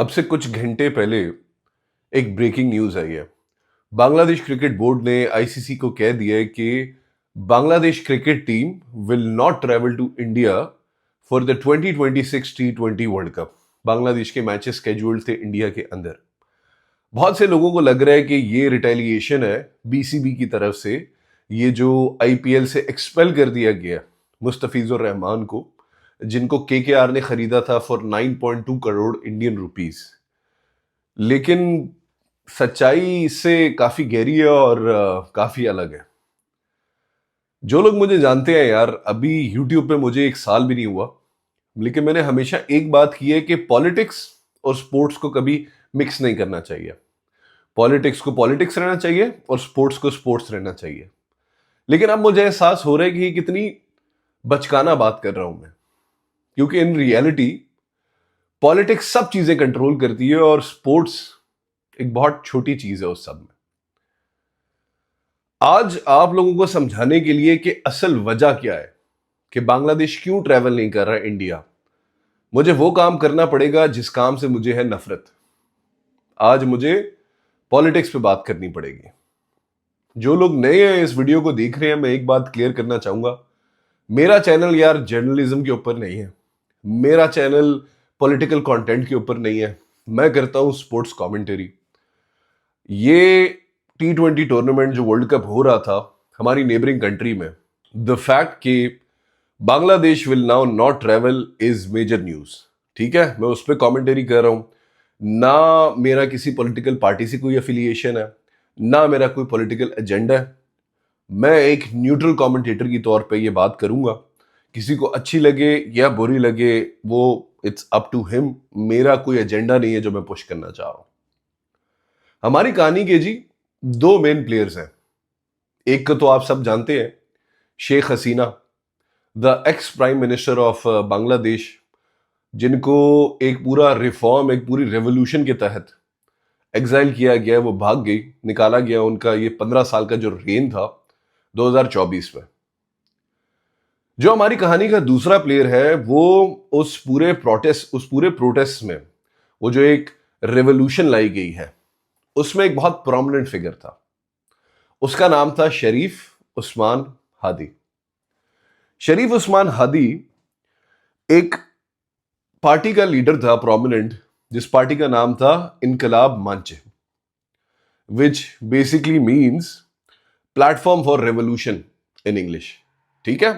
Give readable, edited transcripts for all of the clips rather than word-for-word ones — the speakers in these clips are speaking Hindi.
अब से कुछ घंटे पहले एक ब्रेकिंग न्यूज आई है। बांग्लादेश क्रिकेट बोर्ड ने आईसीसी को कह दिया है कि Bangladesh cricket team will not travel to India for the 2026 T20 world cup. Bangladesh के मैचेस स्केड्यूल्ड थे इंडिया के अंदर। बहुत से लोगों को लग रहा है कि ये रिटेलिएशन है बीसीबी की तरफ से। ये जो आईपीएल से एक्सपेल कर दिया गया मुस्तफिजुर रहमान को, जिनको केकेआर ने खरीदा था फॉर 9.2 करोड़ इंडियन रुपीस। लेकिन सच्चाई इससे काफी गहरी है और काफी अलग है। जो लोग मुझे जानते हैं यार, अभी यूट्यूब पे मुझे 1 साल भी नहीं हुआ, लेकिन मैंने हमेशा एक बात की है कि पॉलिटिक्स और स्पोर्ट्स को कभी मिक्स नहीं करना चाहिए। पॉलिटिक्स को पॉलिटिक्स रहना चाहिए और स्पोर्ट्स को स्पोर्ट्स रहना चाहिए। लेकिन अब मुझे एहसास हो रहा है कि कितनी बचकाना बात कर रहा हूं मैं, क्योंकि इन रियलिटी पॉलिटिक्स सब चीजें कंट्रोल करती है और स्पोर्ट्स एक बहुत छोटी चीज है उस सब में। आज आप लोगों को समझाने के लिए कि असल वजह क्या है कि बांग्लादेश क्यों ट्रैवल नहीं कर रहा है इंडिया, मुझे वो काम करना पड़ेगा जिस काम से मुझे है नफरत। आज मुझे पॉलिटिक्स पे बात करनी पड़ेगी। जो लोग नए हैं इस वीडियो को देख रहे हैं, मैं एक बात क्लियर करना चाहूंगा, मेरा चैनल यार जर्नलिज्म के ऊपर नहीं है, मेरा चैनल पॉलिटिकल कंटेंट के ऊपर नहीं है। मैं करता हूं स्पोर्ट्स कमेंटरी। ये T20 टूर्नामेंट जो वर्ल्ड कप हो रहा था हमारी नेबरिंग कंट्री में, द फैक्ट कि Bangladesh will now not travel is major news. ठीक है, मैं उस पर कमेंटरी कर रहा हूं। ना मेरा किसी पॉलिटिकल पार्टी से कोई एफिलिएशन है, ना मेरा कोई पॉलिटिकल एजेंडा है। मैं एक न्यूट्रल कमेंटेटर की तौर पे ये बात करूंगा। किसी को अच्छी लगे या बुरी लगे वो इट्स अप टू हिम। मेरा कोई एजेंडा नहीं है जो मैं पुश करना चाह रहा हूं। हमारी कहानी के जी 2 मेन प्लेयर्स हैं। एक को तो आप सब जानते हैं, Sheikh Hasina, the ex prime minister of Bangladesh, जिनको एक पूरा रिफॉर्म, एक पूरी रेवोल्यूशन के तहत एग्जाइल किया गया। वो भाग गई, निकाला गया उनका ये 15 साल का जो रेन था 2024 में। जो हमारी कहानी का दूसरा प्लेयर है वो उस पूरे प्रोटेस्ट में, वो जो एक रेवोल्यूशन लाई गई है उसमें एक बहुत प्रोमिनेंट फिगर था। उसका नाम था शरीफ उस्मान हादी। शरीफ उस्मान हादी एक पार्टी का लीडर था प्रोमिनेंट, जिस पार्टी का नाम था इनकलाब मंच, which basically means platform for revolution in English. ठीक है,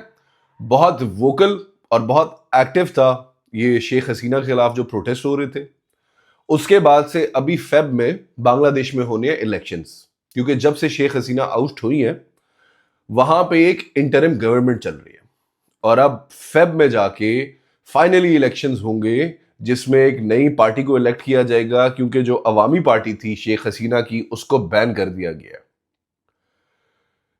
बहुत वोकल और बहुत एक्टिव था ये शेख हसीना के खिलाफ जो प्रोटेस्ट हो रहे थे। उसके बाद से अभी फेब में बांग्लादेश में होने हैं इलेक्शंस, क्योंकि जब से शेख हसीना आउट हुई है वहां पे एक इंटरिम गवर्नमेंट चल रही है और अब फेब में जाके फाइनली इलेक्शंस होंगे जिसमें एक नई पार्टी को इलेक्ट किया जाएगा, क्योंकि जो अवामी पार्टी थी शेख हसीना की उसको बैन कर दिया गया।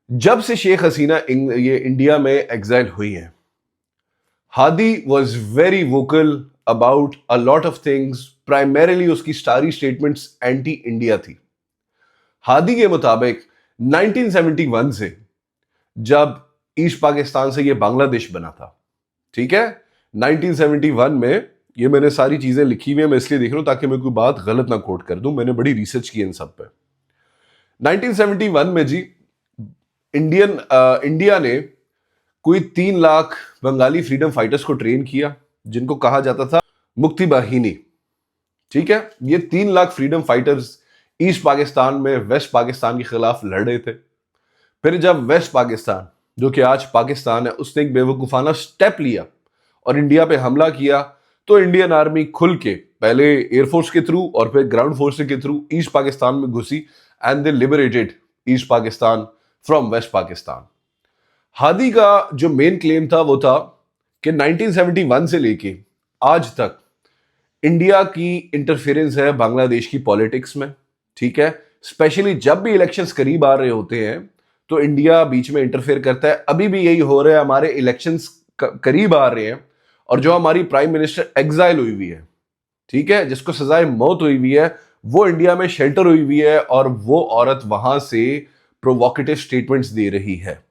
जब से शेख हसीना ये इंडिया में एग्जाइल हुई है, Hadi was very vocal about a lot of things. Primarily उसकी सारी स्टेटमेंट्स एंटी इंडिया थी। हादी के मुताबिक 1971 से जब ईस्ट पाकिस्तान से ये बांग्लादेश बना था, ठीक है, 1971 में, ये मैंने सारी चीजें लिखी हुई है, मैं इसलिए देख रहा हूं ताकि मैं कोई बात गलत ना कोट कर दूं, मैंने बड़ी रिसर्च की इन सब पे। 1971 में जी इंडिया ने कोई 3 लाख बंगाली फ्रीडम फाइटर्स को ट्रेन किया, जिनको कहा जाता था मुक्ति बाहिनी। ठीक है, ये 3 lakh freedom fighters east Pakistan में वेस्ट पाकिस्तान के खिलाफ लड़ रहे थे। फिर जब वेस्ट पाकिस्तान, जो कि आज पाकिस्तान है, उसने एक बेवकूफाना स्टेप लिया और इंडिया पे हमला किया, तो इंडियन आर्मी खुल के पहले एयरफोर्स के थ्रू और फिर ग्राउंड फोर्स के थ्रू ईस्ट पाकिस्तान में घुसी and they liberated east Pakistan from west Pakistan. Hadi का जो मेन क्लेम था वो था कि 1971 से लेके आज तक इंडिया की इंटरफेरेंस है बांग्लादेश की पॉलिटिक्स में। ठीक है, स्पेशली जब भी इलेक्शंस करीब आ रहे होते हैं तो इंडिया बीच में इंटरफेयर करता है। अभी भी यही हो रहा है, हमारे इलेक्शंस करीब आ रहे हैं और जो हमारी प्राइम मिनिस्टर एग्जाइल हुई हुई है, ठीक है, जिसको सजाए मौत हुई हुई है, वो इंडिया में शेल्टर हुई हुई है और वो औरत वहां से प्रोवोकेटिव स्टेटमेंट्स दे रही है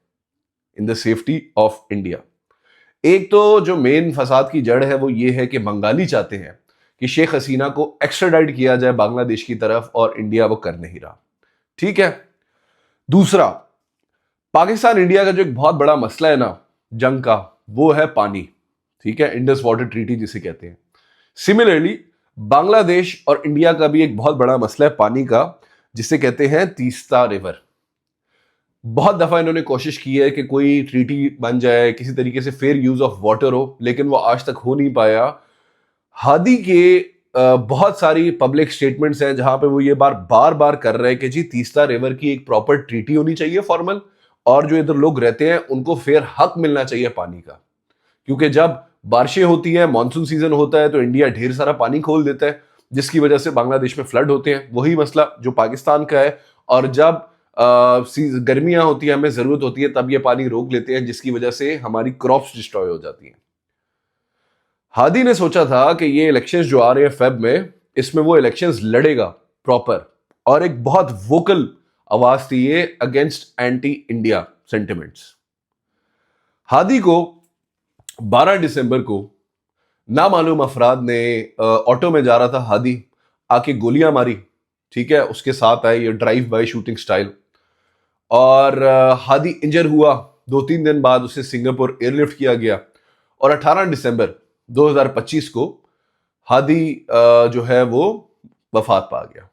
in the safety of India. एक तो जो मेन फसाद की जड़ है वो ये है कि बंगाली चाहते हैं कि शेख हसीना को एक्स्ट्राडाइट किया जाए बांग्लादेश की तरफ, और इंडिया वो कर नहीं रहा। ठीक है। दूसरा, पाकिस्तान इंडिया का जो एक बहुत बड़ा मसला है ना जंग का, वो है पानी। ठीक है, इंडस वाटर ट्रीटी जिसे कहते हैं। सिमिलरली बांग्लादेश और इंडिया का भी एक बहुत बड़ा मसला है पानी का, जिसे कहते हैं तीस्ता रिवर। बहुत दफा इन्होंने कोशिश की है कि कोई ट्रीटी बन जाए, किसी तरीके से फेयर यूज ऑफ वाटर हो, लेकिन वो आज तक हो नहीं पाया। हादी के बहुत सारी पब्लिक स्टेटमेंट्स हैं जहां पे वो ये बार बार कर रहे हैं कि जी तीस्ता रिवर की एक प्रॉपर ट्रीटी होनी चाहिए फॉर्मल, और जो इधर लोग रहते हैं उनको फेयर हक मिलना चाहिए पानी का। क्योंकि जब बारिशें होती हैं, मानसून सीजन होता है, तो इंडिया ढेर सारा पानी खोल देता है, जिसकी वजह से बांग्लादेश में फ्लड होते हैं। वही मसला जो पाकिस्तान का है। और जब गर्मियां होती है, हमें जरूरत होती है, तब ये पानी रोक लेते हैं, जिसकी वजह से हमारी क्रॉप्स डिस्ट्रॉय हो जाती हैं। हादी ने सोचा था कि ये इलेक्शंस जो आ रहे हैं फेब में, इसमें वो इलेक्शंस लड़ेगा प्रॉपर, और एक बहुत वोकल आवाज थी ये against anti India sentiments. Hadi को 12 दिसंबर को नामालूम अफराद ने ऑटो में जा रहा था, हादी आके गोलियां मारी। ठीक है, उसके साथ आए ये ड्राइव बाय शूटिंग स्टाइल, और हादी इंजर हुआ। 2-3 दिन बाद उसे सिंगापुर एयरलिफ्ट किया गया, और 18 दिसंबर 2025 को हादी जो है वो वफात पा गया।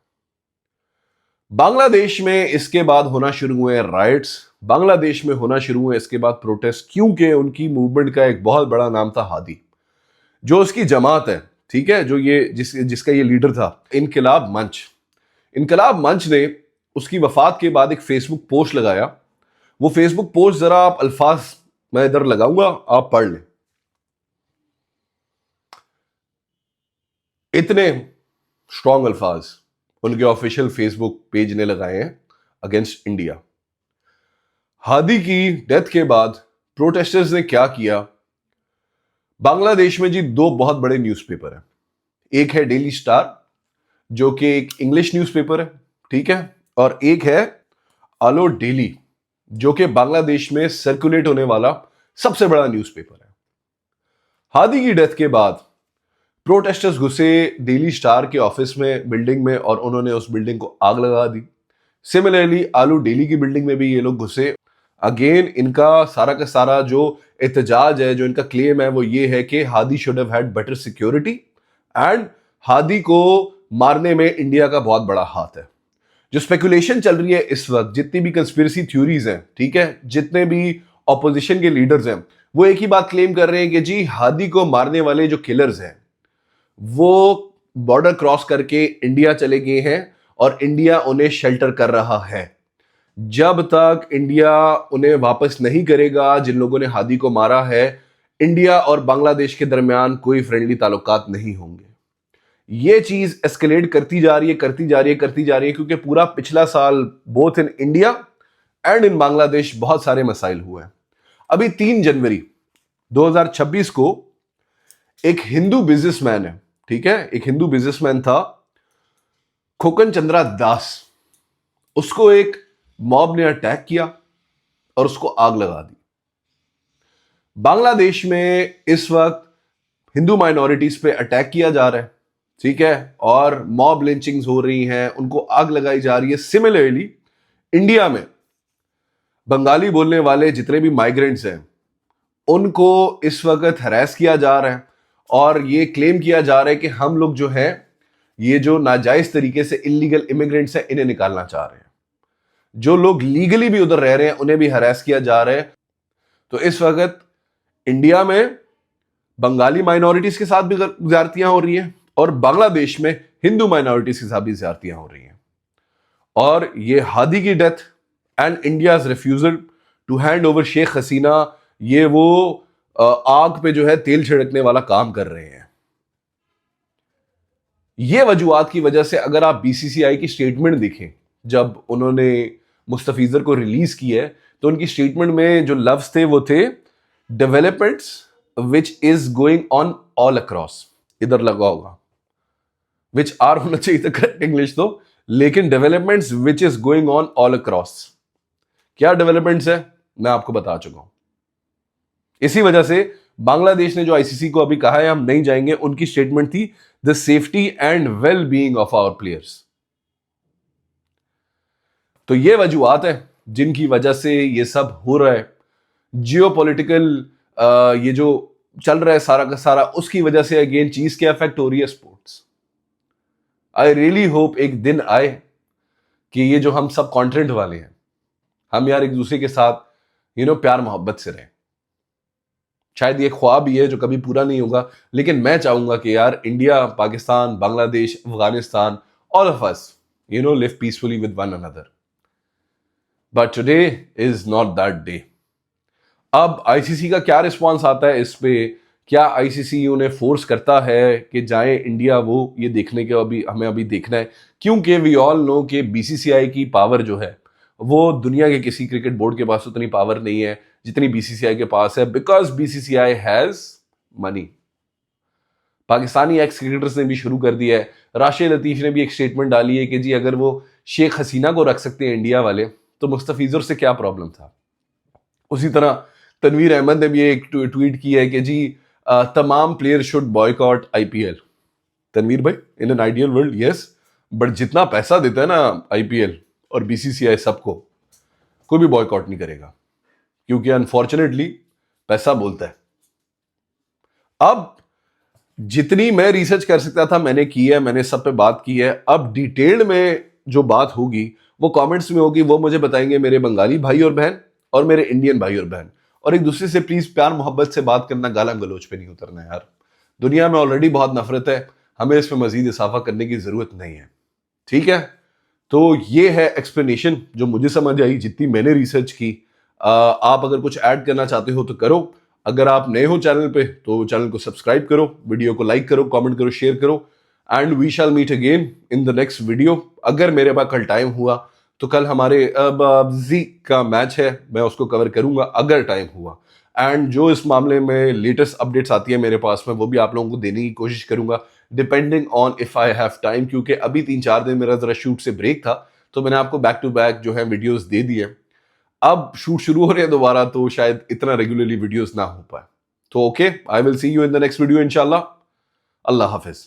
बांग्लादेश में इसके बाद होना शुरू हुए राइट्स, बांग्लादेश में होना शुरू हुए इसके बाद प्रोटेस्ट, क्योंकि उनकी मूवमेंट का एक बहुत बड़ा नाम था हादी। जो उसकी जमात है, ठीक है, जो ये जिसका ये लीडर था, इनकलाब मंच। इनकलाब मंच ने उसकी वफात के बाद एक फेसबुक पोस्ट लगाया। वो फेसबुक पोस्ट जरा आप अल्फाज मैं इधर लगाऊंगा, आप पढ़ लें। इतने स्ट्रॉन्ग अल्फाज उनके ऑफिशियल फेसबुक पेज ने लगाए हैं अगेंस्ट इंडिया। हादी की डेथ के बाद प्रोटेस्टर्स ने क्या किया? बांग्लादेश में जी 2 बहुत बड़े न्यूज़पेपर हैं। एक है डेली स्टार, जो कि एक इंग्लिश न्यूज़पेपर है, ठीक है, और एक है आलो डेली, जो कि बांग्लादेश में सर्कुलेट होने वाला सबसे बड़ा न्यूज़पेपर है। हादी की डेथ के बाद प्रोटेस्टर्स घुसे डेली स्टार के ऑफिस में, बिल्डिंग में, और उन्होंने उस बिल्डिंग को आग लगा दी। सिमिलरली आलू डेली की बिल्डिंग में भी ये लोग घुसे। अगेन इनका सारा का सारा जो एहतजाज है, जो इनका क्लेम है, वो ये है कि Hadi should have had better security, and Hadi को मारने में इंडिया का बहुत बड़ा हाथ है। जो स्पेकुलेशन चल रही है इस वक्त, जितनी भी कंस्पिरेसी थ्योरीज हैं, ठीक है, जितने भी ऑपोजिशन के लीडर्स हैं, वो एक ही बात क्लेम कर रहे हैं कि जी हादी को मारने वाले जो किलर्स हैं वो बॉर्डर क्रॉस करके इंडिया चले गए हैं, और इंडिया उन्हें शेल्टर कर रहा है। जब तक इंडिया उन्हें वापस नहीं करेगा, जिन लोगों ने हादी को मारा है, इंडिया और बांग्लादेश के दरमियान कोई फ्रेंडली ताल्लुकात नहीं होंगे। ये चीज एस्केलेट करती जा रही है, करती जा रही है, करती जा रही है, क्योंकि पूरा पिछला साल both in India and in Bangladesh बहुत सारे मसाइल हुए हैं। अभी 3 जनवरी 2026 को एक हिंदू बिजनेसमैन है, ठीक है, एक हिंदू बिजनेसमैन था खोकन चंद्रा दास, उसको एक मॉब ने अटैक किया और उसको आग लगा दी। बांग्लादेश में इस वक्त हिंदू माइनॉरिटीज पे अटैक किया जा रहा है, ठीक है, और मॉब लिंचिंग्स हो रही हैं, उनको आग लगाई जा रही है। सिमिलरली इंडिया में बंगाली बोलने वाले जितने भी माइग्रेंट्स हैं, उनको इस वक्त हरास किया जा रहा है, और ये क्लेम किया जा रहा है कि हम लोग जो है, ये जो नाजायज तरीके से इलीगल इमिग्रेंट्स हैं, इन्हें निकालना चाह रहे हैं। जो लोग लीगली भी उधर रह रहे हैं, उन्हें भी हरास किया जा रहा है। तो इस वक्त इंडिया में बंगाली माइनॉरिटीज के साथ भी ज्यादतियां हो रही हैं, और बांग्लादेश में हिंदू माइनॉरिटीज के साथ भी ज्यादतियां हो रही हैं। और ये हादी की death and India's refusal to hand over Sheikh Hasina, ये वो आग पे जो है तेल छिड़कने वाला काम कर रहे हैं। ये वजूहात की वजह से अगर आप बीसीसीआई की स्टेटमेंट देखें, जब उन्होंने मुस्तफिजर को रिलीज किया है, तो उनकी स्टेटमेंट में जो लफ्ज थे वो थे developments which is going on all across. इधर लगा होगा, विच आर होना चाहिए था करेक्ट इंग्लिश तो, लेकिन developments which is going on all across. क्या डेवलपमेंट्स है मैं आपको बता चुका हूं। इसी वजह से बांग्लादेश ने जो आईसीसी को अभी कहा है हम नहीं जाएंगे, उनकी स्टेटमेंट थी the safety and well being of our players. तो ये वजूहत है जिनकी वजह से ये सब हो रहा है। जियोपॉलिटिकल ये जो चल रहा है सारा का सारा, उसकी वजह से अगेन चीज क्या अफेक्ट हो रही है, स्पोर्ट्स। आई रियली होप एक दिन आए कि ये जो हम सब कॉन्टेंट वाले हैं, हम यार एक दूसरे के साथ प्यार मोहब्बत से रहें। शायद ये ख्वाब ही है जो कभी पूरा नहीं होगा, लेकिन मैं चाहूंगा कि यार India, Pakistan, Bangladesh, Afghanistan, all of us live peacefully with one another. But today is not that day. अब आईसीसी का क्या रिस्पॉन्स आता है इस पे, क्या आईसीसी उन्हें फोर्स करता है कि जाए इंडिया, वो ये देखने के हमें अभी देखना है। क्योंकि वी ऑल नो कि बीसीसीआई की पावर जो है वो दुनिया के किसी क्रिकेट बोर्ड के पास उतनी पावर नहीं है जितनी बीसीसीआई के पास है, because BCCI has money. Pakistani x cricketers ने भी शुरू कर दिया है। राशिद लतीफ ने भी एक स्टेटमेंट डाली है कि जी अगर वो शेख हसीना को रख सकते हैं इंडिया वाले, तो मुस्तफिजुर से क्या प्रॉब्लम था। उसी तरह तनवीर अहमद ने भी एक ट्वीट की है कि जी तमाम player should boycott IPL. Tanveer भाई, in an ideal world yes, but जितना पैसा देता है ना आईपीएल और बीसीसीआई सबको, कोई भी बॉयकॉट नहीं करेगा, क्योंकि अनफॉर्चुनेटली पैसा बोलता है। अब जितनी मैं रिसर्च कर सकता था मैंने की है, मैंने सब पे बात की है। अब डिटेल में जो बात होगी वो कमेंट्स में होगी, वो मुझे बताएंगे मेरे बंगाली भाई और बहन और मेरे इंडियन भाई और बहन। और एक दूसरे से प्लीज प्यार मोहब्बत से बात करना, गाला गलोच पे नहीं उतरना यार। दुनिया में ऑलरेडी बहुत नफरत है, हमें इसमें मजीद इजाफा करने की जरूरत नहीं है, ठीक है। तो ये है एक्सप्लेनेशन जो मुझे समझ आई, जितनी मैंने रिसर्च की। आप अगर कुछ ऐड करना चाहते हो तो करो। अगर आप नए हो चैनल पे तो चैनल को सब्सक्राइब करो, वीडियो को लाइक करो, कमेंट करो, शेयर करो, and we shall meet again in the next video. अगर मेरे पास कल टाइम हुआ तो कल हमारे जी का मैच है, मैं उसको कवर करूंगा अगर टाइम हुआ। एंड जो इस मामले में लेटेस्ट अपडेट्स आती है मेरे पास में, वो भी आप लोगों को देने की कोशिश करूंगा, depending on if I have time. क्योंकि अभी 3-4 दिन मेरा जरा शूट से ब्रेक था, तो मैंने आपको बैक टू बैक जो है वीडियोस दे दिए। अब शूट शुरू हो रहे हैं दोबारा, तो शायद इतना रेगुलरली वीडियोस ना हो पाए। तो okay, I will see you in the next video इंशाल्लाह। अल्लाह हाफिज।